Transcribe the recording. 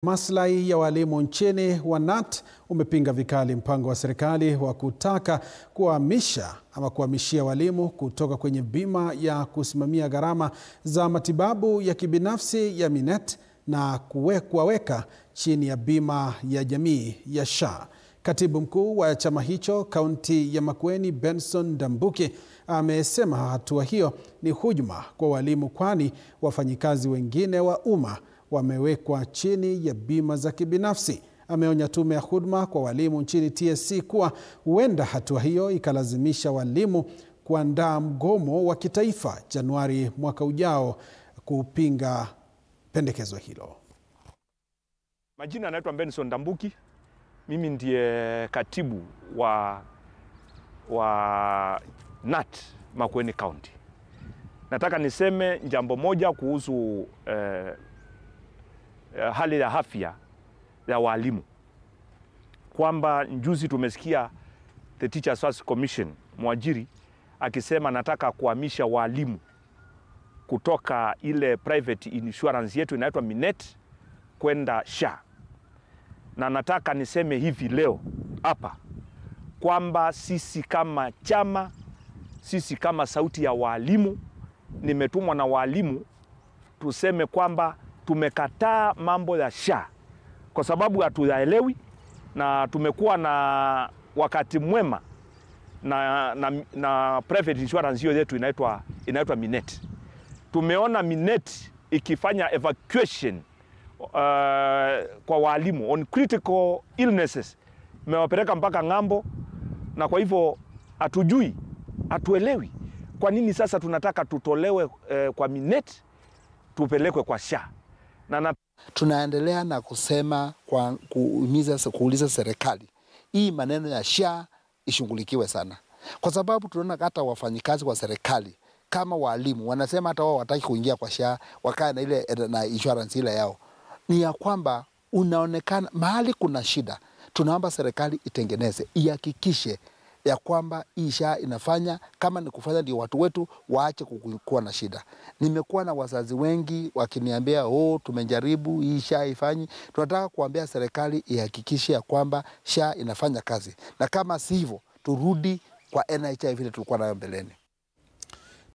Maslahi ya walimu nchini wa KNUT umepinga vikali mpango wa serikali wa kutaka kuhamishia walimu kutoka kwenye bima ya kusimamia gharama za matibabu ya kibinafsi ya Minet na kuwaweka chini ya bima ya jamii ya SHA. Katibu mkuu wa chama hicho kaunti ya Makueni, Benson Ndambuki, amesema hatua hiyo ni hujuma kwa walimu, kwani wafanyikazi wengine wa umma wamewekwa chini ya bima za kibinafsi. Ameonya tume ya huduma kwa walimu nchini TSC kuwa huenda hatua hiyo ikalazimisha walimu kuandaa mgomo wa kitaifa Januari mwaka ujao kupinga pendekezo hilo. Majina anaitwa Benson Ndambuki. Mimi ndiye katibu wa KNUT Makueni County. Nataka niseme jambo moja kuhusu hali ya afya ya walimu, kwamba juzi tumesikia the Teachers First Commission mwajiri akisema nataka kuhamisha walimu kutoka ile private insurance yetu inaitwa Minet kwenda SHA. Na nataka niseme hivi leo hapa kwamba sisi kama chama, sisi kama sauti ya walimu, nimetumwa na walimu tuseme kwamba tumekataa mambo ya SHA kwa sababu hatuyaelewi, na tumekuwa na wakati mwema na private insurance hiyo yetu inaitwa Minet. Tumeona Minet ikifanya evacuation kwa walimu on critical illnesses, imewapeleka mpaka ng'ambo, na kwa hivyo hatuelewi kwa nini sasa tunataka tutolewe kwa Minet tupelekwe kwa SHA. Tunaendelea na kusema kuuliza serikali hii maneno ya SHA ishughulikiwe sana, kwa sababu tunaona hata wafanyikazi wa serikali kama walimu wanasema hata wao wataki kuingia kwa SHA, wakae na ile na insurance ile yao. Ni ya kwamba unaonekana mahali kuna shida. Tunaomba serikali itengeneze, ihakikishe ya kwamba hii SHA inafanya, kama ni kufanya ndio watu wetu waache kuwa na shida. Nimekuwa na wazazi wengi wakiniambia tumejaribu hii SHA ifanyi. Tunataka kuambia serikali ihakikishe ya kwamba SHA inafanya kazi, na kama si hivyo turudi kwa NHIF vile tulikuwa nayo mbeleni.